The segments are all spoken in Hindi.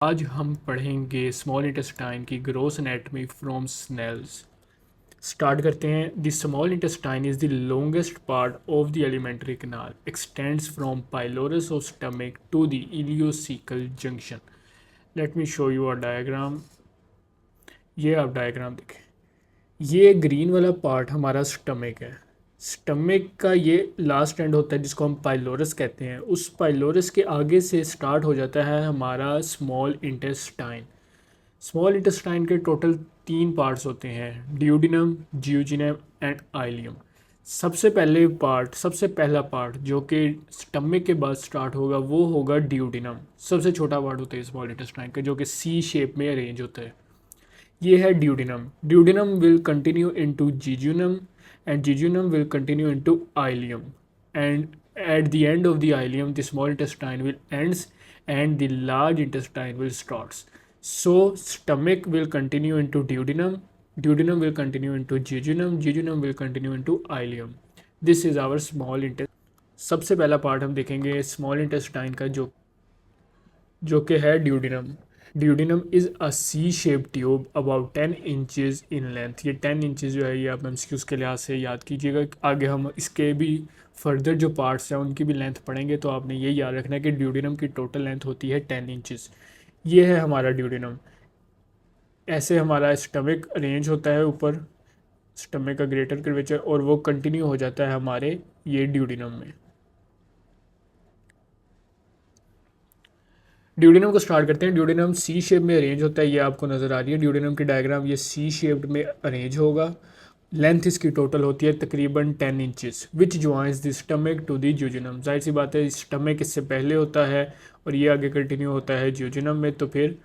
आज हम पढ़ेंगे स्मॉल इंटेस्टाइन की gross anatomy from Snell's. Start करते हैं। The small intestine is the longest part of the alimentary canal, extends from pylorus of stomach to the ileocecal junction. Let me show you a diagram. ये आप डायग्राम देखें। ये ग्रीन वाला पार्ट हमारा स्टमक है। स्टमक का ये लास्ट एंड होता है जिसको हम पाइलोरस कहते हैं। उस पाइलोरस के आगे से स्टार्ट हो जाता है हमारा स्मॉल इंटेस्टाइन। स्मॉल इंटेस्टाइन के टोटल 3 पार्ट्स होते हैं, ड्यूडिनम, जियोजिनम एंड आइलियम। सबसे पहला पार्ट जो कि स्टमक के बाद स्टार्ट होगा वो होगा ड्यूडिनम। सबसे छोटा पार्ट होता है स्मॉल इंटेस्टाइन का, जो कि सी शेप में अरेंज होता है। ये है duodenum. Duodenum will continue into jejunum and jejunum will continue into ileum, and at the end of the ileum the small intestine will ends and the large intestine will starts. So stomach will continue into duodenum, duodenum will continue into jejunum, jejunum will continue into ileum. This is our small intestine. सबसे पहला पार्ट हम देखेंगे स्मॉल इंटेस्टाइन का, जो कि है duodenum. Duodenum is a C shape tube about 10 inches in length. ये 10 इंचज़ जो है ये आप एमसीक्यूज़ के लिहाज से याद कीजिएगा। आगे हम इसके भी फर्दर जो पार्ट्स हैं उनकी भी लेंथ पढ़ेंगे, तो आपने ये याद रखना है कि ड्यूडिनम की टोटल लेंथ होती है 10 इंचज़। ये है हमारा ड्यूडिनम। ऐसे हमारा स्टमक अरेंज होता है ऊपर, स्टमक का ग्रेटर कर्वेचर, और वो कंटिन्यू हो जाता है हमारे ये ड्यूडिनम में। ड्यूडिनम को स्टार्ट करते हैं। ड्यूडिनम सी शेप में अरेंज होता है, ये आपको नज़र आ रही है ड्यूडिनम की डायग्राम। ये सी शेप्ड में अरेंज होगा। लेंथ इसकी टोटल होती है तकरीबन 10 inches, which joins the stomach to the jejunum. जाहिर सी बात है स्टमक इससे पहले होता है और ये आगे कंटिन्यू होता है ज्यूजिनम में, तो फिर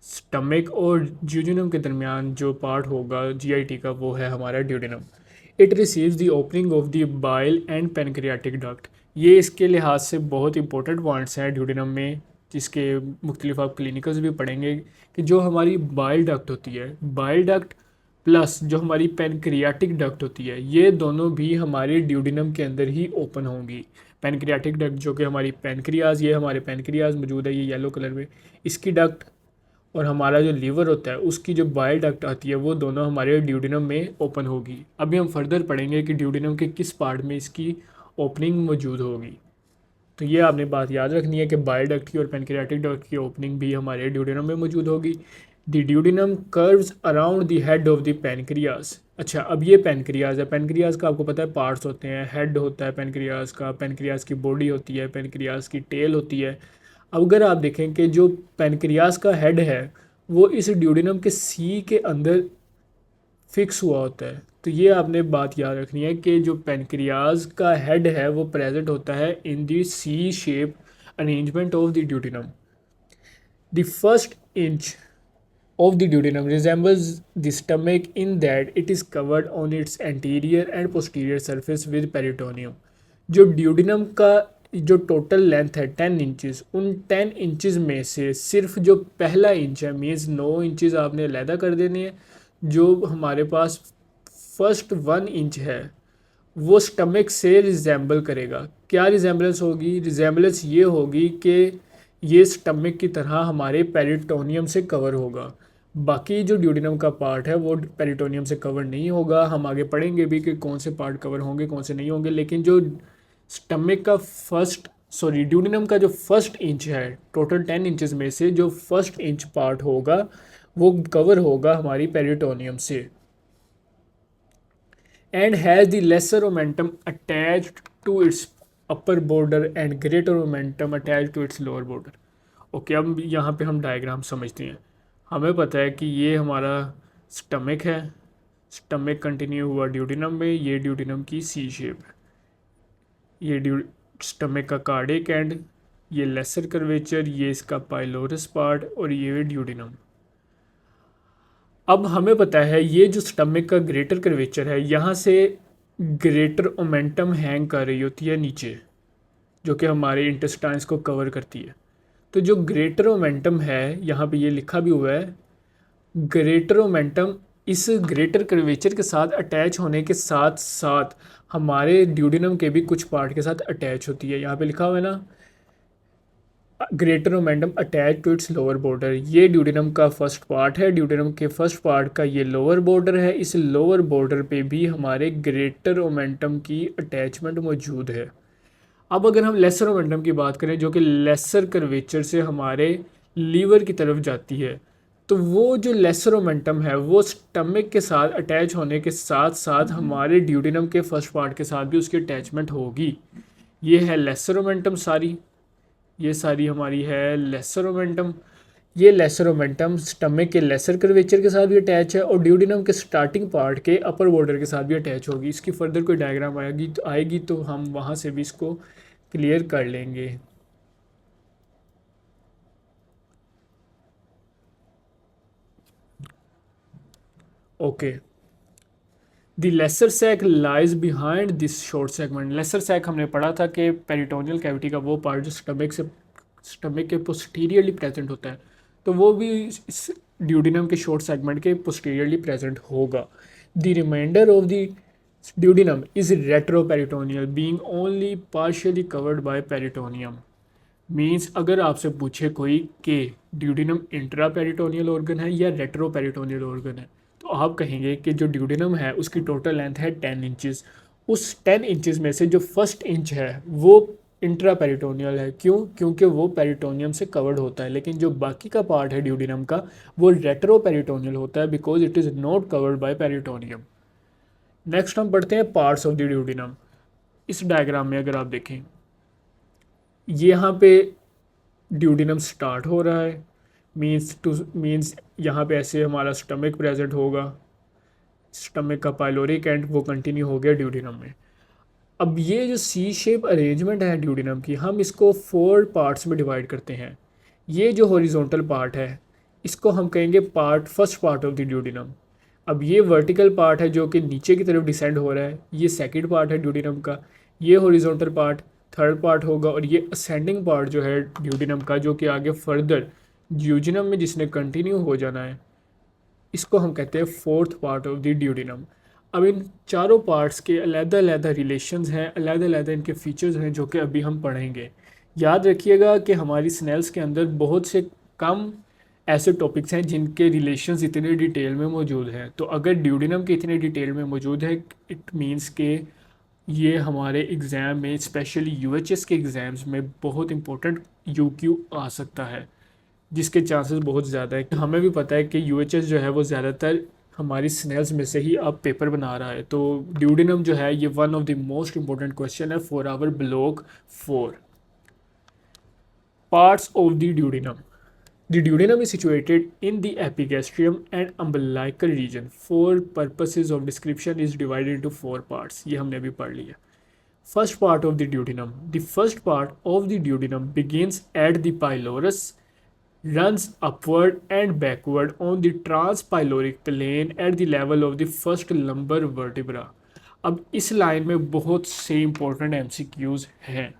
स्टमक और ज्यूजिनम के दरमियान जो पार्ट होगा जीआईटी का वो है हमारा duodenum. It receives the opening of the bile and pancreatic duct. ये इसके लिहाज से बहुत इंपॉर्टेंट पॉइंट्स हैं ड्यूडिनम में, जिसके मुख्तलिफ आप क्लिनिकल्स भी पढ़ेंगे कि जो हमारी बाइल डक्ट होती है, बाइल डक्ट प्लस जो हमारी पेनक्रियाटिक डक्ट होती है, ये दोनों भी हमारे ड्यूडिनम के अंदर ही ओपन होंगी। पेनक्रियाटिक डक्ट जो कि हमारी पेनक्रियाज, ये हमारे पेनक्रियाज मौजूद है ये येलो कलर में, इसकी डक्ट, और हमारा जो लीवर होता है उसकी जो बाइल डक्ट आती है वो दोनों हमारे ड्यूडिनम में ओपन होगी। अभी हम फर्दर पढ़ेंगे कि ड्यूडिनम के किस पार्ट में इसकी ओपनिंग मौजूद होगी। तो ये आपने बात याद रखनी है कि बाइल डक्ट की और पेनक्रियाटिक डक्ट की ओपनिंग भी हमारे ड्यूडिनम में मौजूद होगी। The duodenum curves around the head of the pancreas. अच्छा, अब ये पेनक्रियाज है। पेनक्रियाज का आपको पता है पार्ट्स होते हैं, हेड होता है पेनक्रियाज का, पेनक्रियाज की बॉडी होती है, पेनक्रियाज की टेल होती है। अब अगर आप देखें कि जो पेनक्रियाज का हेड है वो इस ड्यूडिनम के सी के अंदर फिक्स हुआ होता है, तो ये आपने बात याद रखनी है कि जो पेनक्रियाज का हेड है वो प्रेजेंट होता है in the C shape arrangement of the duodenum. The first inch of the duodenum resembles the stomach in that it is covered on its anterior and posterior surface with peritoneum. जो ड्यूडिनम का जो टोटल लेंथ है 10 इंचज़, उन 10 इंचज़ में से सिर्फ जो पहला इंच है, मीन्स 9 इंचज़ आपने अलहदा कर देने हैं। जो हमारे पास फर्स्ट 1 इंच है वो स्टमक से रिजेंबल करेगा। क्या रिजेंबलेंस होगी? रिजेंबलेंस ये होगी कि ये स्टमक की तरह हमारे पेरिटोनियम से कवर होगा। बाकी जो ड्यूडिनम का पार्ट है वो पेरिटोनियम से कवर नहीं होगा। हम आगे पढ़ेंगे भी कि कौन से पार्ट कवर होंगे कौन से नहीं होंगे, लेकिन जो स्टमक का ड्यूडिनम का जो फर्स्ट इंच है, टोटल 10 इंचज़ में से जो फर्स्ट इंच पार्ट होगा वो कवर होगा हमारी पेरिटोनियम से, and has the lesser momentum attached to its upper border and greater momentum attached to its lower border. Okay, अब यहाँ पे हम डायग्राम समझते हैं। हमें पता है कि ये हमारा स्टमक है, स्टमक कंटिन्यू हुआ ड्यूडिनम में, ये ड्यूडिनम की सी शेप है, ये स्टमक का कार्डिक एंड, ये लेसर कर्वेचर, ये इसका पाइलोरस पार्ट, और ये ड्यूडिनम। अब हमें पता है ये जो स्टमक का ग्रेटर कर्वेचर है, यहाँ से ग्रेटर ओमेंटम हैंग कर रही होती है नीचे, जो कि हमारे इंटेस्टाइन्स को कवर करती है। तो जो ग्रेटर ओमेंटम है, यहाँ पे ये लिखा भी हुआ है, ग्रेटर ओमेंटम इस ग्रेटर कर्वेचर के साथ अटैच होने के साथ साथ हमारे ड्यूडिनम के भी कुछ पार्ट के साथ अटैच होती है। यहाँ पे लिखा हुआ है ना, greater omentum attach to its lower border. ये ड्यूडेनम का फर्स्ट पार्ट है, ड्यूडेनम के फर्स्ट पार्ट का ये लोअर बॉर्डर है। इस लोअर बॉर्डर पे भी हमारे ग्रेटर ओमेंटम की अटैचमेंट मौजूद है। अब अगर हम लेसर मोमेंटम की बात करें जो कि लेसर कर्वेचर से हमारे लीवर की तरफ जाती है, तो वो जो लेसर मोमेंटम है वो स्टमक के साथ अटैच होने के साथ साथ हमारे ड्यूडेनम के फर्स्ट पार्ट के साथ भी उसकी अटैचमेंट होगी। ये है लेसर मोमेंटम सारी, ये सारी हमारी है लेसर मोमेंटम। ये लेसर मोमेंटम स्टमक के लेसर कर्वेचर के साथ भी अटैच है और ड्यूडेनम के स्टार्टिंग पार्ट के अपर बॉर्डर के साथ भी अटैच होगी। इसकी फर्दर कोई डायग्राम आएगी तो हम वहाँ से भी इसको क्लियर कर लेंगे। Okay, the lesser sac lies behind this short segment. Lesser sac हमने पढ़ा था कि पेरिटोनियल कैविटी का वो पार्ट जो स्टमक के पोस्टीरियरली प्रेजेंट होता है, तो वो भी इस ड्यूडिनम के शॉर्ट सेगमेंट के पोस्टीरियरली प्रेजेंट होगा। The remainder of the duodenum is retroperitoneal being only partially covered by peritoneum. Means अगर आपसे पूछे कोई कि ड्यूडिनम इंट्रा पेरिटोनियल ऑर्गन है या रेट्रो पेरिटोनियल ऑर्गन है, तो आप कहेंगे कि जो ड्यूडिनम है उसकी टोटल लेंथ है 10 इंचज़। उस 10 इंचज़ में से जो फर्स्ट इंच है वो इंट्रा पेरिटोनियल है। क्यों? क्योंकि वो पेरिटोनियम से कवर्ड होता है, लेकिन जो बाकी का पार्ट है ड्यूडिनम का वो रेट्रो पेरिटोनियल होता है because it is not covered by peritoneum. Next हम पढ़ते हैं पार्ट्स ऑफ द ड्यूडिनम। इस डायग्राम में अगर आप देखें, ये यहाँ पे ड्यूडिनम स्टार्ट हो रहा है, मीन्स यहाँ पे ऐसे हमारा स्टमक प्रेजेंट होगा, स्टमक का पाइलोरिक एंड वो कंटिन्यू हो गया ड्यूडिनम में। अब ये जो सी शेप अरेंजमेंट है ड्यूडिनम की, हम इसको 4 पार्ट्स में डिवाइड करते हैं। ये जो हॉरिजॉन्टल पार्ट है इसको हम कहेंगे first part of the duodenum. अब ये वर्टिकल पार्ट है जो कि नीचे की तरफ डिसेंड हो रहा है, ये सेकंड पार्ट है ड्यूडिनम का। ये हॉरिजॉन्टल पार्ट थर्ड पार्ट होगा और ये असेंडिंग पार्ट जो है ड्यूडिनम का जो कि आगे फर्दर ड्यूडिनम में जिसने कंटिन्यू हो जाना है, इसको हम कहते हैं fourth part of the duodenum. अब इन चारों पार्ट्स के अलग-अलग रिलेशंस हैं, अलग-अलग इनके फीचर्स हैं जो कि अभी हम पढ़ेंगे। याद रखिएगा कि हमारी स्नेल्स के अंदर बहुत से कम ऐसे टॉपिक्स हैं जिनके रिलेशंस इतने डिटेल में मौजूद हैं। तो अगर ड्यूडिनम के इतने डिटेल में मौजूद है, इट मीन्स के ये हमारे एग्ज़ाम में स्पेशली यूएचएस के एग्ज़ाम्स में बहुत इंपॉर्टेंट यूक्यू आ सकता है, जिसके चांसेस बहुत ज़्यादा है। हमें भी पता है कि यूएचएस जो है वो ज़्यादातर हमारी स्नेल्स में से ही अब पेपर बना रहा है। तो ड्यूडिनम जो है ये one of the most important question है for our block 4। Parts of the duodenum. The duodenum is situated in the epigastrium and umbilical region. For purposes of description is divided into 4 parts. ये हमने अभी पढ़ लिया। First part of the duodenum. The first part of the duodenum begins at the pylorus, runs upward and backward on the transpyloric plane at the level of the first lumbar vertebra. अब इस लाइन में बहुत से इंपॉर्टेंट MCQs हैं।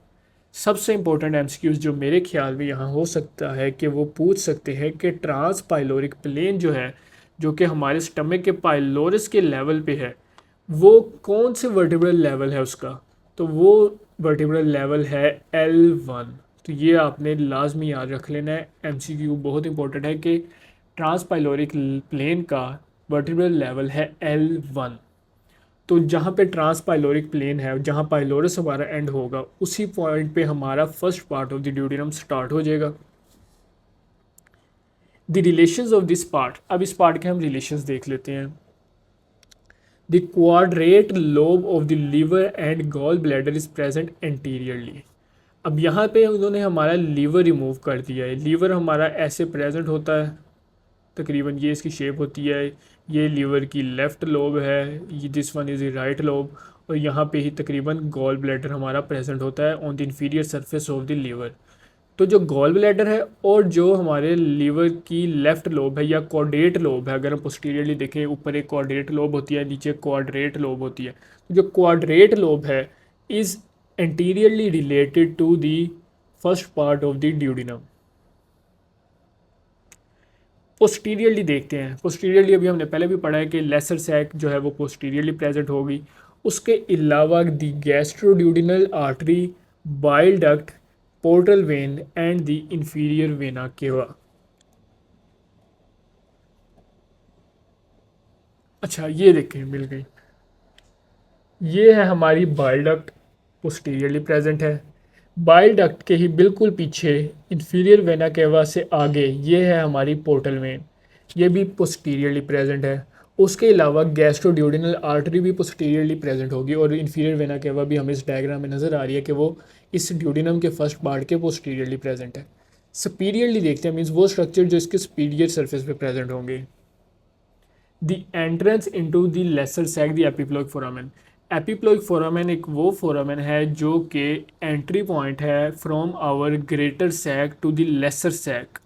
सबसे इम्पोर्टेंट एमसीक्यूज जो मेरे ख्याल में यहाँ हो सकता है कि वो पूछ सकते हैं कि ट्रांस पाइलोरिक प्लेन जो है, जो कि हमारे स्टमक के पाइलोरस के लेवल पे है, वो कौन से वर्टिब्रल लेवल है उसका? तो वो वर्टिब्रल लेवल है L1। तो ये आपने लाजमी याद रख लेना है, एमसीक्यू बहुत इंपॉर्टेंट है कि ट्रांस पाइलोरिक प्लेन का वर्टिब्रल लेवल है L1। तो जहाँ पे ट्रांस पाइलोरिक प्लेन है, जहाँ पाइलोरस हमारा एंड होगा, उसी पॉइंट पे हमारा first part of the duodenum start हो जाएगा। The relations of this part, अब इस पार्ट के हम रिलेशंस देख लेते हैं। The quadrate lobe of the liver and gall bladder is present anteriorly. अब यहाँ पे उन्होंने हमारा लीवर रिमूव कर दिया है। लीवर हमारा ऐसे प्रेजेंट होता है, तकरीबन ये इसकी शेप होती है। ये लीवर की लेफ़्ट लोब है, ये this one is right lobe, और यहाँ पे ही तकरीबन गॉल ब्लैडर हमारा प्रेजेंट होता है on the inferior surface of the liver. तो जो गॉल ब्लैडर है और जो हमारे लीवर की लेफ़्ट लोब है या क्वाड्रेट लोब है, अगर हम पोस्टीरियरली देखें, ऊपर एक क्वाड्रेट लोब होती है, नीचे क्वाड्रेट लोब होती है। तो जो क्वाड्रेट लोब है is anteriorly related to the first part of the duodenum. Posteriorly देखते हैं। पोस्टीरियरली अभी हमने पहले भी पढ़ा है कि लेसर सैक जो है वो पोस्टीरियरली प्रेजेंट होगी। उसके अलावा the gastroduodenal artery, bile duct, portal vein and the inferior vena cava. अच्छा ये देखें, मिल गई। ये है हमारी बाइल डक्ट, पोस्टीरियरली प्रेजेंट है। बाइल डक्ट के ही बिल्कुल पीछे इंफीरियर वेना केवा से आगे ये है हमारी पोर्टल वेन, ये भी पोस्टीरियरली प्रेजेंट है। उसके अलावा गैस्ट्रोड्यूडिनल आर्टरी भी पोस्टीरियरली प्रेजेंट होगी, और इंफीरियर वेना केवा भी हमें इस डायग्राम में नज़र आ रही है कि वो इस ड्यूडिनम के फर्स्ट पार्ट के पोस्टीरियरली प्रेजेंट है। सुपीरियरली देखते हैं, मीन्स वो स्ट्रक्चर जो इसके सुपीरियर सरफेस पे प्रेजेंट होंगे। The entrance into the lesser sac the epiploic foramen. Epiploic foramen एक वो फोरामेन है जो कि एंट्री पॉइंट है from our greater sac to the lesser sac.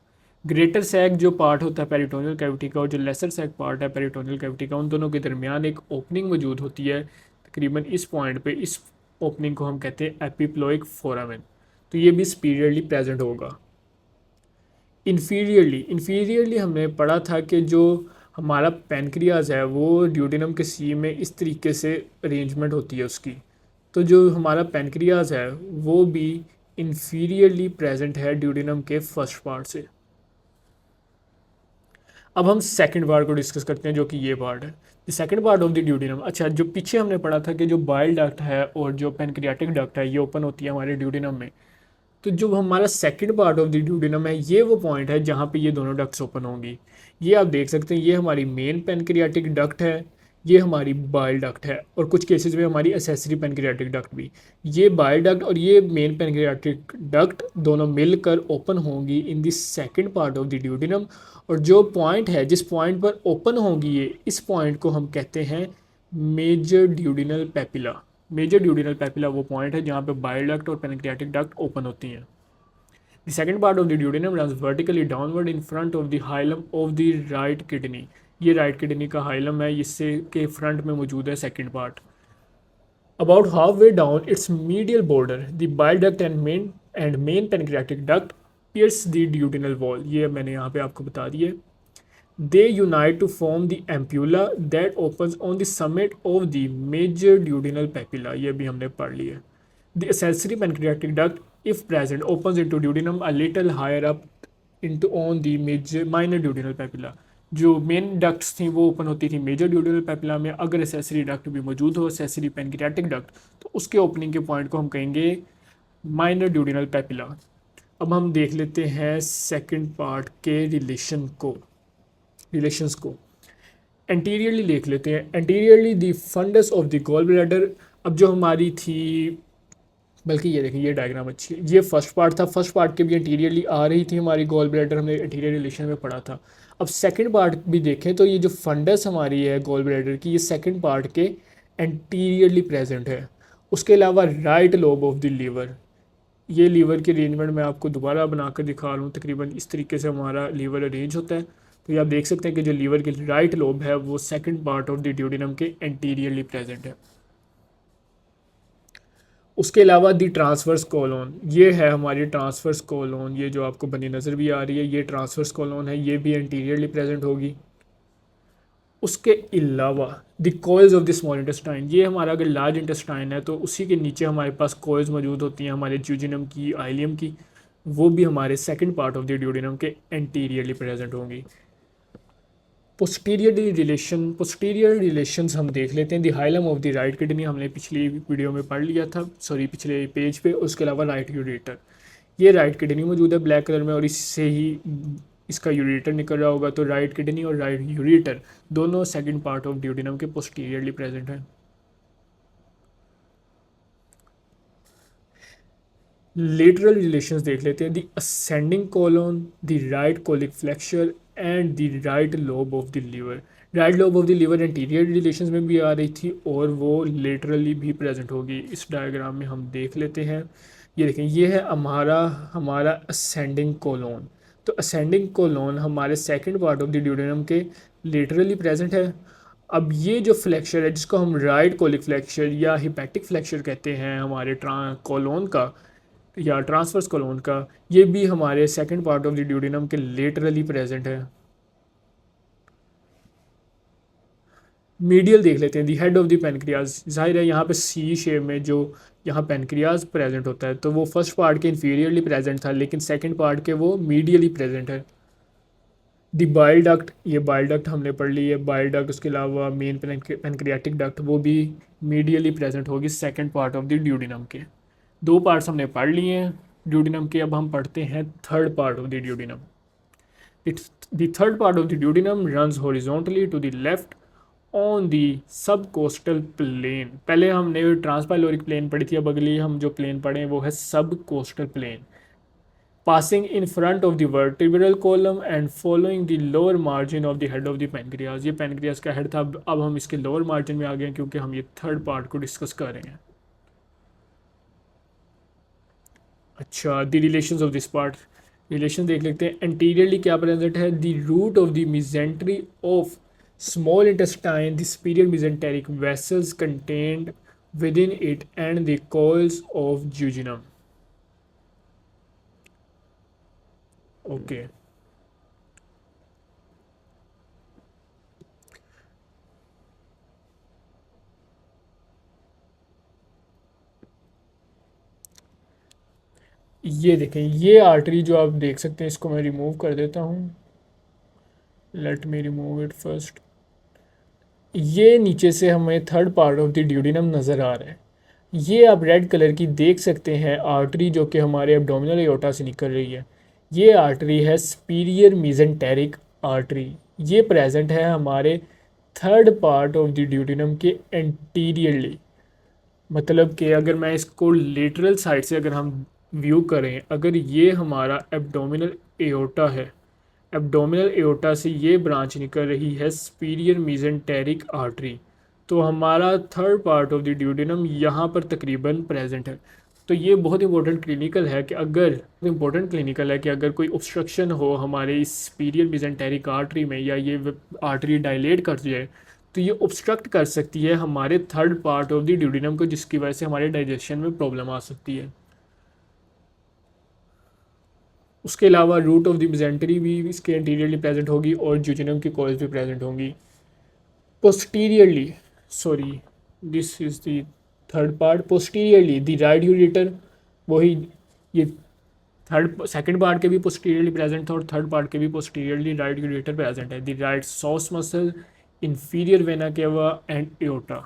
Greater sac जो पार्ट होता है पेरिटोनियल कैविटी का, और जो लेसर सैक पार्ट है पेरिटोनियल कैविटी का, उन दोनों के दरमियान एक ओपनिंग मौजूद होती है तकरीबन इस पॉइंट पे। इस ओपनिंग को हम कहते हैं एपिप्लोइक फोरामेन। तो ये भी सुपीरियरली प्रेजेंट होगा। इन्फीरियरली हमने पढ़ा था कि जो हमारा पेनक्रियाज है वो ड्यूडेनम के सी में इस तरीके से अरेंजमेंट होती है उसकी। तो जो हमारा पेनक्रियाज है वो भी इन्फीरियरली प्रेजेंट है ड्यूडेनम के फर्स्ट पार्ट से। अब हम सेकंड पार्ट को डिस्कस करते हैं, जो कि ये पार्ट है the second part of the duodenum. अच्छा, जो पीछे हमने पढ़ा था कि जो बाइल डक्ट है और जो पेनक्रियाटिक डक्ट है ये ओपन होती है हमारे ड्यूडेनम में। तो जो हमारा second part of the duodenum है ये वो पॉइंट है जहाँ पे ये दोनों डक्ट्स ओपन होंगी। ये आप देख सकते हैं, ये हमारी मेन पेनक्रियाटिक डक्ट है, ये हमारी बाइल डक्ट है, और कुछ केसेस में हमारी एसेसरी पेनक्रियाटिक डक्ट भी। ये बाइल डक्ट और ये मेन पेनक्रियाटिक डक्ट दोनों मिलकर ओपन होंगी in the second part of the duodenum. और जो पॉइंट है जिस पॉइंट पर ओपन होंगी ये, इस पॉइंट को हम कहते हैं major duodenal papilla. Major duodenal papilla वो पॉइंट है जहाँ पे बाइल डक्ट और पेनक्रियाटिक डक्ट ओपन होती हैं। The second part of the duodenum runs vertically downward in front of the hilum of the right kidney. ये राइट किडनी का हाइलम है, इससे के फ्रंट में मौजूद है second part. About half way down its medial border the bile duct and main pancreatic duct piers the duodenal wall. ये मैंने यहाँ पे आपको बता दिया। They unite to form the ampulla that opens on the summit of the major duodenal papilla. ये भी हमने पढ़ लिया। The accessory pancreatic duct, if present, opens into duodenum a little higher up into on the minor duodenal papilla. जो मेन डक्ट्स थी वो ओपन होती थी मेजर ड्यूडिनल पेपिला में। अगर एसेसरी डक्ट भी मौजूद हो, एसेसरी पेनक्रियाटिक डक्ट, तो उसके ओपनिंग के पॉइंट को हम कहेंगे माइनर ड्यूडिनल पेपिला। अब हम देख लेते हैं सेकंड पार्ट के रिलेशंस को एंटीरियरली देख लेते हैं। Anteriorly the fundus of the gall bladder. अब जो हमारी थी, बल्कि ये देखिए ये डायग्राम अच्छी है, ये फर्स्ट पार्ट था। फर्स्ट पार्ट के भी एंटीरियरली आ रही थी हमारी गॉल ब्लैडर, हमने एंटीरियर रिलेशन में पढ़ा था। अब सेकंड पार्ट भी देखें तो ये जो फंडस हमारी है गॉल ब्लैडर की, ये सेकंड पार्ट के एंटीरियरली प्रेजेंट है। उसके अलावा right lobe of the liver, ये लीवर की अरेंजमेंट मैं आपको दोबारा बनाकर दिखा रहा हूँ। तकरीबन इस तरीके से हमारा लीवर अरेंज होता है। तो ये आप देख सकते हैं कि जो लीवर की राइट लोब है वो second part of the duodenum के एंटीरियरली प्रेजेंट है। उसके अलावा दी ट्रांसवर्स कोलोन, ये है हमारी ट्रांसवर्स कोलोन, ये जो आपको बनी नज़र भी आ रही है ये ट्रांसवर्स कोलोन है, ये भी एंटीरियरली प्रेजेंट होगी। उसके अलावा the coils of the small intestine, ये हमारा अगर लार्ज इंटेस्टाइन है तो उसी के नीचे हमारे पास कॉइल्स मौजूद होती हैं हमारे ज्यूजिनम की, आइलियम की, वो भी हमारे second part of the duodenum के एंटीरियरली प्रेजेंट होंगी। पोस्टीरियर रिलेशंस हम देख लेते हैं। The hilum of the right kidney हमने पिछली वीडियो में पढ़ लिया था, सॉरी पिछले पेज पे। उसके अलावा राइट यूरेटर, ये राइट किडनी मौजूद है ब्लैक कलर में, और इससे ही इसका यूरेटर निकल रहा होगा। तो राइट किडनी और राइट यूरेटर दोनों सेकंड पार्ट ऑफ ड्यूडेनम के पोस्टीरियरली प्रेजेंट हैं। लेटरल रिलेशंस देख लेते हैं। The ascending colon, the right colic flexure and the right lobe of the liver. Right lobe of the liver anterior relations में भी आ रही थी और वो लेटरली भी प्रेजेंट होगी। इस डायग्राम में हम देख लेते हैं। ये देखें, ये है हमारा असेंडिंग कोलोन। तो असेंडिंग कोलोन हमारे second part of the duodenum के लेटरली प्रेजेंट है। अब ये जो फ्लेक्चर है जिसको हम राइट कोलिक फ्लेक्चर या हिपैटिक फ्लेक्चर कहते हैं हमारे कोलोन का या ट्रांसवर्स कोलोन का, ये भी हमारे second part of the duodenum के लेटरली प्रेजेंट है। मीडियल देख लेते हैं, the head of the pancreas. जाहिर है यहाँ पे सी शेप में जो यहाँ पेनक्रियाज प्रेजेंट होता है, तो वो फर्स्ट पार्ट के इन्फीरियरली प्रेजेंट था, लेकिन सेकंड पार्ट के वो मीडियली प्रेजेंट है। दी बाइल डक्ट, ये बाइल डक्ट हमने पढ़ ली है, बाइल डक्ट। उसके अलावा मेन पेनक्रियाटिक डक्ट वो भी मीडियली प्रेजेंट होगी second part of the duodenum के। दो पार्ट्स हमने पढ़ लिए हैं ड्यूडिनम के, अब हम पढ़ते हैं third part of the duodenum. Its the third part of the duodenum runs horizontally to the left on the subcostal plane. पहले हमने ट्रांसपाइलोरिक प्लेन पढ़ी थी, अब अगली हम जो प्लेन पढ़े वो है सब coastal plain. Passing in front of the vertebral column and following the lower margin of the head of the pancreas. ये पेनक्रियाज का हेड था, अब हम इसके लोअर मार्जिन में आ गए हैं क्योंकि हम ये थर्ड पार्ट को डिस्कस कर रहे हैं। अच्छा, the relations of this part, relation देख लेते हैं। एंटीरियरली क्या प्रेजेंट है, the root of the mesentery of small intestine, the superior mesenteric vessels contained within it and the coils of jejunum. Okay, ये देखें, ये आर्टरी जो आप देख सकते हैं, इसको मैं रिमूव कर देता हूँ। Let me remove it first. ये नीचे से हमें third part of the duodenum नज़र आ रहा है। ये आप रेड कलर की देख सकते हैं आर्टरी जो कि हमारे एब्डोमिनल एओर्टा से निकल रही है। ये आर्टरी है सुपीरियर मेसेंटेरिक आर्टरी। ये प्रेजेंट है हमारे third part of the duodenum के एंटीरियरली। मतलब कि अगर मैं इसको लेटरल साइड से अगर हम व्यू करें, अगर ये हमारा एब्डोमिनल एओर्टा है, एब्डोमिनल एओर्टा से ये ब्रांच निकल रही है सुपीरियर मेसेंटेरिक आर्टरी, तो हमारा third part of the duodenum यहाँ पर तकरीबन प्रेजेंट है। तो ये बहुत इंपॉर्टेंट क्लिनिकल है कि अगर कोई ऑब्स्ट्रक्शन हो हमारे इस सुपीरियर मेसेंटेरिक आर्टरी में, या ये आर्टरी डायलेट कर जाए, तो ये ऑब्स्ट्रक्ट कर सकती है हमारे third part of the duodenum को, जिसकी वजह से हमारे डाइजेशन में प्रॉब्लम आ सकती है। उसके अलावा रूट ऑफ द मेसेंटरी भी इसके इंटीरियरली प्रेजेंट होगी और ज्यूजिनम की कॉइल्स भी प्रेजेंट होंगी। Posteriorly, sorry, this is the third part. Posteriorly the right ureter, वही ये थर्ड सेकंड पार्ट के भी पोस्टीरियरली प्रेजेंट था और थर्ड पार्ट के भी पोस्टीरियरली राइट यूरेटर प्रेजेंट है। The right sauce muscle, inferior vena केवा एंड एओर्टा।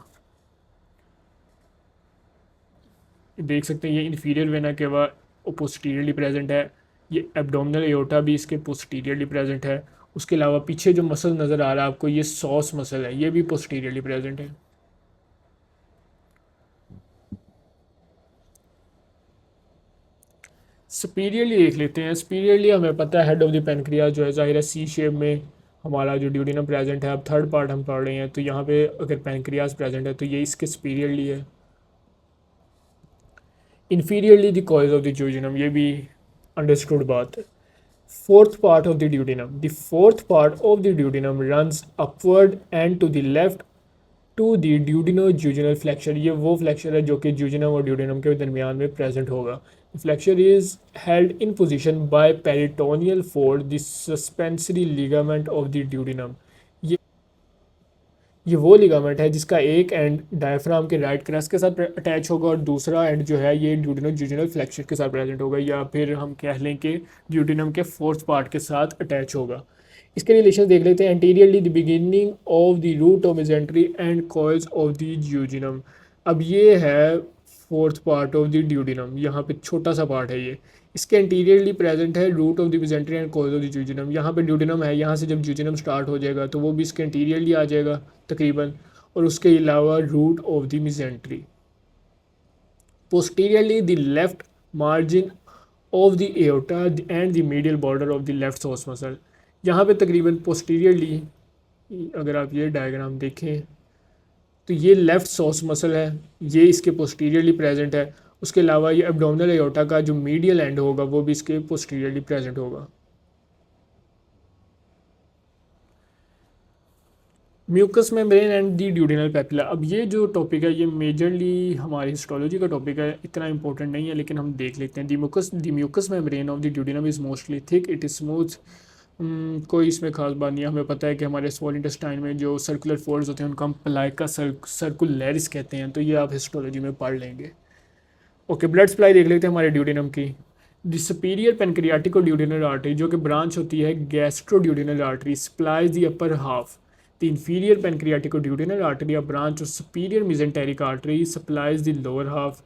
देख सकते हैं ये इंफीरियर वेना केवा पोस्टीरियरली प्रेजेंट है। ये एब्डोमिनल एओर्टा भी इसके पोस्टीरियरली प्रेजेंट है। उसके अलावा पीछे जो मसल नज़र आ रहा है आपको, ये सॉस मसल है, ये भी पोस्टीरियरली प्रेजेंट है। सुपीरियरली देख लेते हैं। सुपीरियरली हमें पता है हेड ऑफ द पेनक्रियाज जो है, ज़ाहिर है सी शेप में हमारा जो ड्यूडिनम प्रेजेंट है। अब थर्ड पार्ट हम पढ़ रहे हैं, तो यहाँ पे अगर पेनक्रियाज प्रेजेंट है तो ये इसके सुपीरियरली है। इन्फीरियरली द कॉइज ऑफ द ज्यूजिनम, ये भी अंडरस्टूड बात है। Fourth part of the duodenum. The fourth part of the duodenum runs upward and to the left to the duodenojejunal flexure. ये वो फ्लेक्चर है जो कि ज्यूजिनम और ड्यूडेनम के दरमियान में प्रेजेंट होगा। Flexure is held in position by peritoneal fold, the suspensory ligament of the duodenum. ये वो लिगामेंट है जिसका एक एंड डायफ्राम के राइट क्रस्ट के साथ अटैच होगा और दूसरा एंड जो है ये ड्यूडेनोजुजिनल फ्लेक्सर के साथ प्रेजेंट होगा, या फिर हम कह लें कि ड्यूडेनम के फोर्थ पार्ट के साथ अटैच होगा। इसके रिलेशन देख लेते हैं। Anteriorly the beginning of the root of mesentery and coils of the jejunum. अब ये है fourth part of the duodenum, यहाँ पे छोटा सा पार्ट है ये। इसके एंटीरियरली प्रेजेंट है root of the mesentery and coils of the jejunum. यहाँ पे ड्यूडेनम है, यहाँ से जब ज्यूजिनम स्टार्ट हो जाएगा तो वो भी इसके एंटीरियरली आ जाएगा तकरीबन, और उसके अलावा root of the mesentery. Posteriorly the left margin of the aorta and the medial border of the left psoas muscle. यहाँ पे तकरीबन पोस्टीरियरली अगर आप ये डायग्राम देखें तो ये लेफ़्ट सॉस मसल है, ये इसके पोस्टीरियरली प्रेजेंट है। उसके अलावा ये एब्डोमिनल एओर्टा का जो मीडियल एंड होगा वो भी इसके पोस्टीरियरली प्रेजेंट होगा। Mucous membrane and the duodenal papilla. अब ये जो टॉपिक है ये मेजरली हमारी हिस्टोलॉजी का टॉपिक है, इतना इंपॉर्टेंट नहीं है, लेकिन हम देख लेते हैं। The mucous membrane of the duodenum is mostly thick, it is smooth कोई इसमें खास बात नहीं है। हमें पता है कि हमारे स्मॉल इंटेस्टाइन में जो सर्कुलर फोल्ड्स होते हैं उनको हम प्लाइका सर्कुलरिस कहते हैं, तो ये आप हिस्टोलॉजी में पढ़ लेंगे। ओके, ब्लड सप्लाई देख लेते हैं हमारे ड्यूडेनम की। द सुपीरियर पेनक्रियाटिक और ड्यूडेनल आर्टरी जो कि ब्रांच होती है gastroduodenal artery supplies the upper half. The inferior pancreatic और duodenal artery a branch of superior mesenteric artery supplies the lower half.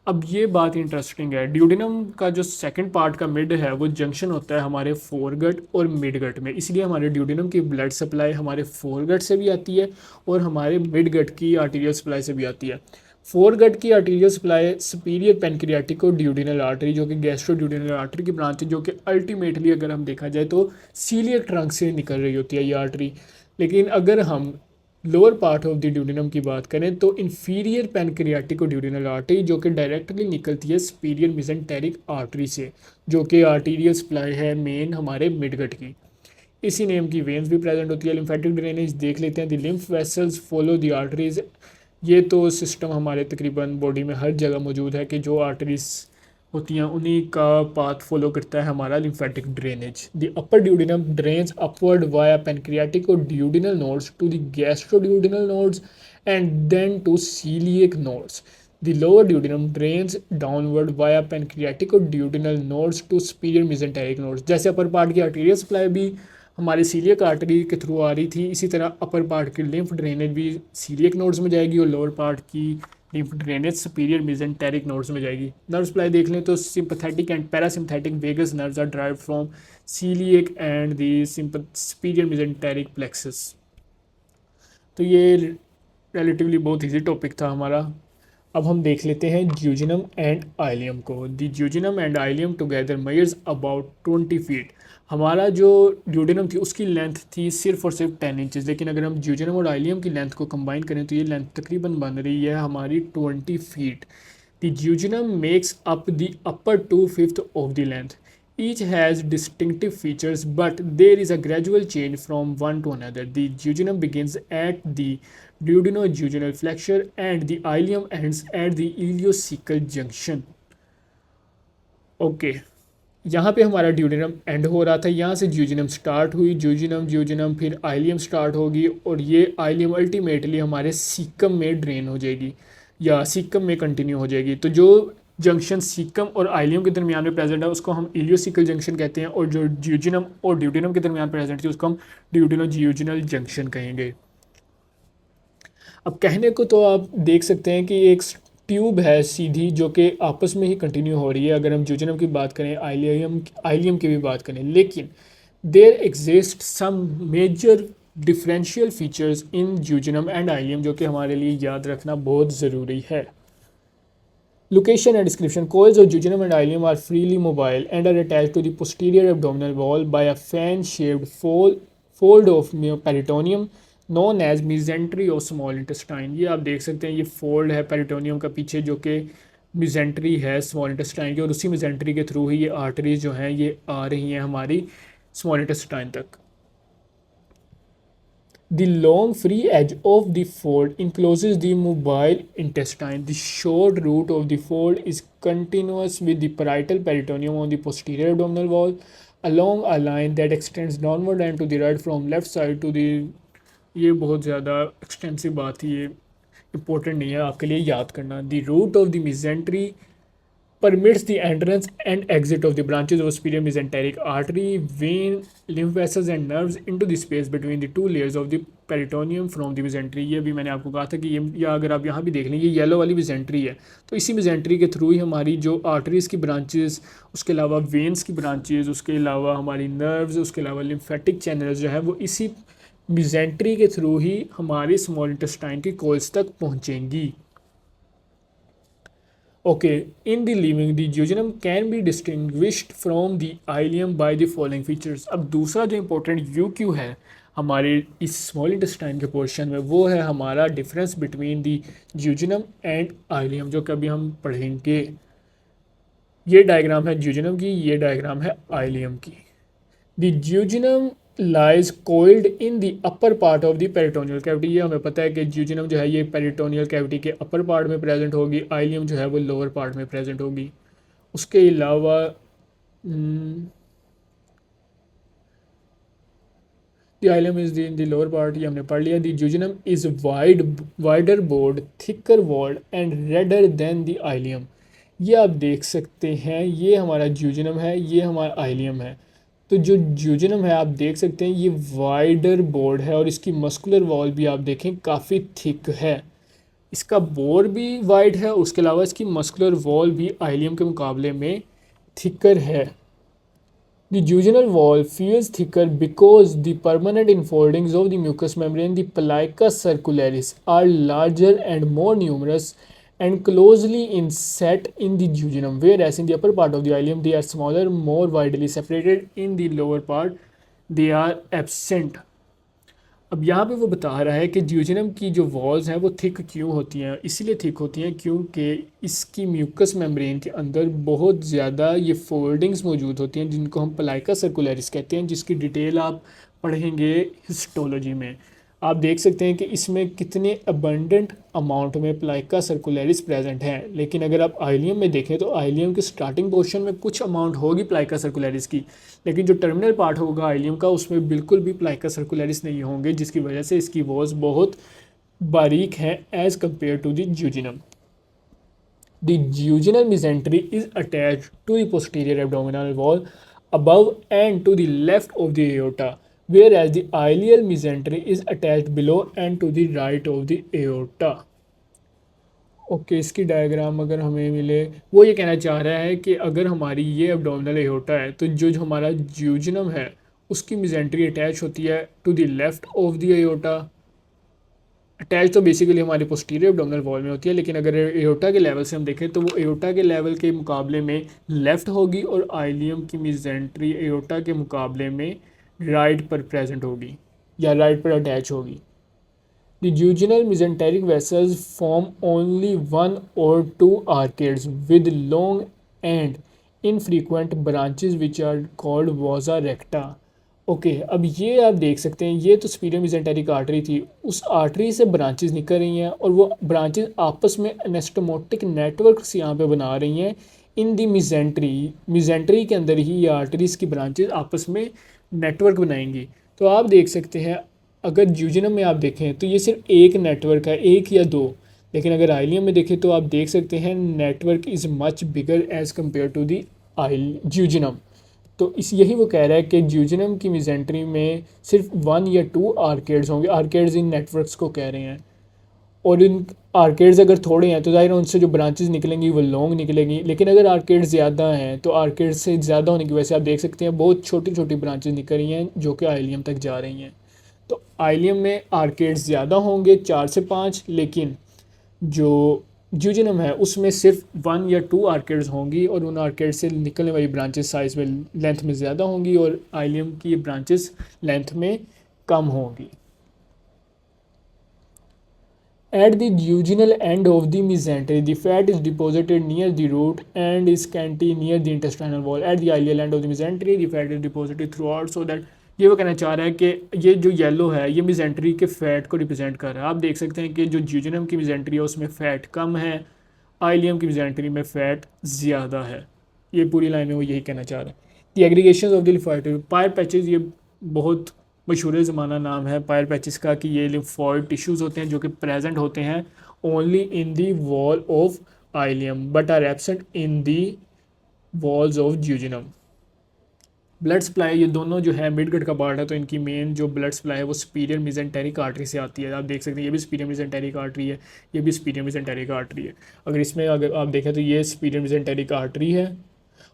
अब ये बात इंटरेस्टिंग है, ड्यूडेनम का जो सेकंड पार्ट का मिड है वो जंक्शन होता है हमारे फोरगट और मिडगट में, इसलिए हमारे ड्यूडेनम की ब्लड सप्लाई हमारे फोरगट से भी आती है और हमारे मिडगट की आर्टीरियल सप्लाई से भी आती है। फोरगट की आर्टीरियल सप्लाई सुपीरियर पेनक्रियाटिक और ड्यूडेनल आर्टरी जो कि गैस्ट्रोड्यूडेनल आर्टरी की ब्रांच है, जो कि अल्टीमेटली अगर हम देखा जाए तो सीलियक ट्रंक से निकल रही होती है ये आर्टरी। लेकिन अगर हम lower part of the duodenum की बात करें तो इन्फीरियर पेनक्रियाटिक और ड्यूडेनल आर्टरी जो कि डायरेक्टली निकलती है सुपीरियर मिजेंटेरिक आर्टरी से, जो कि आर्टीरियल सप्लाई है मेन हमारे मिडगट की। इसी नेम की वेन्स भी प्रेजेंट होती है। लिम्फेटिक ड्रेनेज देख लेते हैं। The lymph vessels follow the arteries. ये तो सिस्टम हमारे तकरीबन बॉडी में हर जगह मौजूद है कि जो आर्टरीज होती हैं उन्हीं का पाथ फॉलो करता है हमारा lymphatic drainage. The upper duodenum drains upward via pancreatic और duodenal nodes to the gastroduodenal nodes and then to celiac nodes. The lower duodenum drains downward via pancreatic और duodenal nodes to superior mesenteric nodes. जैसे अपर पार्ट की आर्टीरियल सप्लाई भी हमारे सीलियक आर्टरी के थ्रू आ रही थी, इसी तरह अपर पार्ट की लिम्फ ड्रेनेज भी सीलियक नोड्स में जाएगी और लोअर पार्ट की lymph drainage superior mesenteric nodes में जाएगी। नर्व सप्लाई देख लें तो sympathetic and parasympathetic vagus nerves are derived from celiac and the superior mesenteric plexus. तो ये रिलेटिवली बहुत इजी टॉपिक था हमारा। अब हम देख लेते हैं ज्यूजिनम एंड आइलियम को। The jejunum and ileum together measures about 20 feet. हमारा जो ड्यूडेनम थी उसकी लेंथ थी सिर्फ और सिर्फ 10 इंचज़, लेकिन अगर हम ज्यूजिनम और आइलियम की लेंथ को कंबाइन करें तो ये लेंथ तकरीबन बन रही है हमारी 20 feet. The jejunum makes up the upper 2/5 of the length. Each has distinctive features, but there is a gradual change from one to another. The jejunum begins at the duodenojejunal flexure and the ileum ends at the ileocecal junction. Okay, यहाँ पे हमारा ड्यूडेनम एंड हो रहा था, यहाँ से ज्यूजिनम स्टार्ट हुई, ज्यूजिनम फिर आइलियम स्टार्ट होगी और ये आइलियम अल्टीमेटली हमारे सीकम में ड्रेन हो जाएगी या सीकम में कंटिन्यू हो जाएगी। तो जो जंक्शन सीकम और आइलियम के दरमियान में प्रेजेंट है उसको हम इलियोसिकल जंक्शन कहते हैं, और जो ज्यूजिनम और ड्यूडेनम के दरमियान प्रेजेंट थी उसको हम ड्यूडेनोज्यूजिनल जंक्शन कहेंगे। अब कहने को तो आप देख सकते हैं कि एक ट्यूब है सीधी जो कि आपस में ही कंटिन्यू हो रही है अगर हम ज्यूजिनम की बात करें, आइलियम की भी बात करें, लेकिन there exist some major differential features in jejunum and ileum जो कि हमारे लिए याद रखना बहुत ज़रूरी है। Location and description. Coils of jejunum and ileum are freely mobile and are attached to the posterior abdominal wall by a fan-shaped fold of peritoneum known as mesentery of small intestine. ये आप देख सकते हैं, ये फोल्ड है पेरिटोनियम का पीछे जो कि मिजेंट्री है स्मॉल इंटेस्टाइन की, और उसी मिजेंट्री के थ्रू ही ये आर्टरीज जो हैं ये आ रही हैं हमारी स्मॉल इंटेस्टाइन तक। The long free edge of the fold encloses the mobile intestine. The short root of the fold is continuous with the parietal peritoneum on the posterior abdominal wall along a line that extends downward and to the right from left side to the। ये बहुत ज़्यादा एक्सटेंसिव बात है, ये इम्पोर्टेंट नहीं है आपके लिए याद करना। The root of the mesentery permits the entrance and exit of the branches of superior mesenteric artery, vein, lymph vessels and nerves into the space between the two layers of the peritoneum from the mesentery। ये भी मैंने आपको कहा था कि ये, या अगर आप यहाँ भी देख लें, ये येलो वाली mesentery है, तो इसी mesentery के थ्रू ही हमारी जो आर्टरीज़ की ब्रांचेस, उसके अलावा वेन्स की ब्रांचेस, उसके अलावा हमारी नर्व्स, उसके अलावा लिम्फेटिक चैनल्स जो है वो इसी mesentery के थ्रू ही हमारी स्मॉल इंटेस्टाइन की कोल्स तक पहुँचेंगी। Okay, in the living, the jejunum can be distinguished from the ileum by the following features। अब दूसरा जो इम्पोर्टेंट UQ है हमारे इस स्मॉल इंटेस्टाइन के पोर्शन में, वो है हमारा difference between the jejunum and ileum, जो कि अभी हम पढ़ेंगे। ये डायग्राम है ज्यूजिनम की, ये डायग्राम है आइलियम की। The jejunum lies coiled in the upper part of the peritoneal cavity. ये हमें पता है कि ज्यूजिनम जो है ये पेरिटोनियल कैविटी के अपर पार्ट में प्रेजेंट होगी, आइलियम जो है वो लोअर पार्ट में प्रेजेंट होगी। उसके अलावा the ileum is the lower part, ये हमने पढ़ लिया। The jejunum is wider bore, thicker walled and redder than the ileum. ये आप देख सकते हैं, ये हमारा ज्यूजिनम है, ये हमारा आइलियम है। तो जो ज्यूजिनम है आप देख सकते हैं ये वाइडर बोर्ड है और इसकी मस्कुलर वॉल भी आप देखें काफ़ी थिक है। इसका बोर भी वाइड है, उसके अलावा इसकी मस्कुलर वॉल भी आइलियम के मुकाबले में थिकर है। The jejunal wall feels thicker because the permanent enfoldings of the mucous membrane, the plica circularis, are larger and more numerous and closely inset in the jejunum, whereas in the upper part of the ileum they are smaller, more widely separated. In the lower part they are absent. अब यहाँ पे वो बता रहा है कि ड्यूजेनम की जो वॉल्स हैं वो थिक क्यों होती हैं। इसलिए थिक होती हैं क्योंकि इसकी म्यूकस मेम्ब्रेन के अंदर बहुत ज़्यादा ये फोल्डिंग्स मौजूद होती हैं जिनको हम प्लाइका सर्कुलरिस कहते हैं, जिसकी डिटेल आप पढ़ेंगे हिस्टोलॉजी में। आप देख सकते हैं कि इसमें कितने अबंडेंट अमाउंट में प्लाइका सर्कुलरिस प्रेजेंट है। लेकिन अगर आप आइलियम में देखें तो आइलियम के स्टार्टिंग पोर्शन में कुछ अमाउंट होगी प्लाइका सर्कुलरिस की, लेकिन जो टर्मिनल पार्ट होगा आइलियम का उसमें बिल्कुल भी प्लाइका सर्कुलरिस नहीं होंगे, जिसकी वजह से इसकी वॉल्स बहुत बारीक हैं as compare to the jejunum. The jejunal mesentery is attached to the posterior abdominal wall above and to the left of the aorta, whereas the ileal mesentery is attached below and to the right of the aorta. Okay इसकी डायग्राम अगर हमें मिले, वो ये कहना चाह रहा है कि अगर हमारी ये एब्डोमिनल एओर्टा है तो जो हमारा ज्यूजिनम है उसकी मिजेंट्री अटैच होती है to the left of the aorta. Attach तो बेसिकली हमारे पोस्टीरियर एब्डोमिनल वॉल में होती है, लेकिन अगर एओर्टा के लेवल से हम देखें तो वो एओर्टा के लेवल के मुकाबले में लेफ़्ट होगी और आइलियम की मिजेंट्री एओर्टा के मुकाबले में राइट पर प्रेजेंट होगी या राइट पर अटैच होगी। The jejunal mesenteric vessels form only one or two arcades with long and infrequent branches which are called vasa recta. Okay अब ये आप देख सकते हैं, ये तो सुपीरियर मेसेंटेरिक आर्टरी थी, उस आर्टरी से ब्रांचेस निकल रही हैं और वो ब्रांचेस आपस में एनास्टोमोटिक नेटवर्क्स यहाँ पे बना रही हैं इन दी मिजेंट्री के अंदर ही ये आर्टरीज की ब्रांचेस आपस में नेटवर्क बनाएंगी। तो आप देख सकते हैं अगर ज्यूजिनम में आप देखें तो ये सिर्फ एक नेटवर्क है, एक या दो, लेकिन अगर आइलियम में देखें तो आप देख सकते हैं network is much bigger as compare to the jejunum. तो इस यही वो कह रहा है कि ज्यूजिनम की मिजेंट्री में सिर्फ 1 या 2 आर्केड्स होंगे, आर्केड्स इन नेटवर्क्स को कह रहे हैं, और इन आर्केड्स अगर थोड़े हैं तो ज़ाहिर है उनसे जो ब्रांचेस निकलेंगी वो लॉन्ग निकलेंगी, लेकिन अगर आर्केड्स ज़्यादा हैं तो आर्केड्स से ज़्यादा होने की वजह से आप देख सकते हैं बहुत छोटी छोटी ब्रांचेस निकल रही हैं जो कि आइलियम तक जा रही हैं। तो आइलियम में आर्केड्स ज़्यादा होंगे 4 से 5, लेकिन जो ज्यूजिनम है उसमें सिर्फ 1 या 2 आर्केड्स होंगी और उन आर्केड से निकलने वाली ब्रांचेस साइज़ में लेंथ में ज़्यादा होंगी और आइलियम की ब्रांचेस लेंथ में कम होंगी। At the jejunal end of the mesentery, the fat is deposited near the root and is scanty near the intestinal wall. At the ileal end of the mesentery, the fat is deposited throughout so that ये वो कहना चाह रहा है कि ये जो येलो है ये मिजेंट्री के फ़ैट को रिप्रेजेंट कर रहा है। आप देख सकते हैं कि जो ज्यूजिनम की मिजेंट्री है उसमें फ़ैट कम है, आइलियम की मिजेंट्री में फ़ैट ज़्यादा है। ये पूरी लाइन में वो यही कहना चाह रहा है। The aggregation of the lymphoid Peyer patches, ये बहुत मशहूर ज़माना नाम है पायर पैचेस का कि ये लिम्फोइड टिश्यूज़ होते हैं जो कि प्रेजेंट होते हैं only in the wall of ileum but are absent in the walls of jejunum. Blood supply, ये दोनों जो है मिडगट का पार्ट है, तो इनकी मेन जो ब्लड सप्लाई है वो सुपीरियर मेसेंटेरिक आर्टरी से आती है। आप देख सकते हैं ये भी सुपीरियर मेसेंटेरिक आर्टरी है, ये भी सुपीरियर मेसेंटेरिक आर्टरी है। अगर इसमें अगर आप देखें तो ये सुपीरियर मेसेंटेरिक आर्टरी है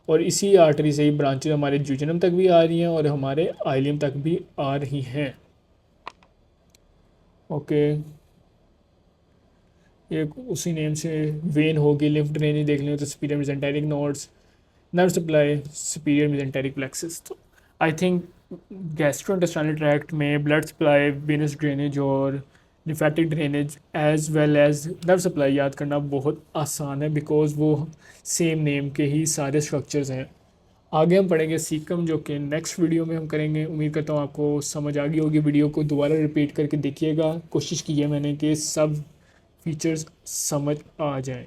और इसी आर्टरी से ही ब्रांचेज हमारे ज्यूजिनम तक भी आ रही हैं और हमारे आइलियम तक भी आ रही हैं। ओके ये उसी नेम से वेन होगी, लिम्फ ड्रेनेज देख लें तो superior mesenteric nodes, nerve supply superior mesenteric plexus. तो आई थिंक गैस्ट्रोइंटेस्टाइनल ट्रैक्ट में ब्लड सप्लाई, वेनस ड्रेनेज और lymphatic drainage as well as nerve supply याद करना बहुत आसान है बिकॉज वो सेम नेम के ही सारे स्ट्रक्चर्स हैं। आगे हम पढ़ेंगे सीकम जो कि नेक्स्ट वीडियो में हम करेंगे। उम्मीद करता हूँ आपको समझ आ गई होगी। वीडियो को दोबारा रिपीट करके देखिएगा, कोशिश की है मैंने कि सब फीचर्स समझ आ जाएं।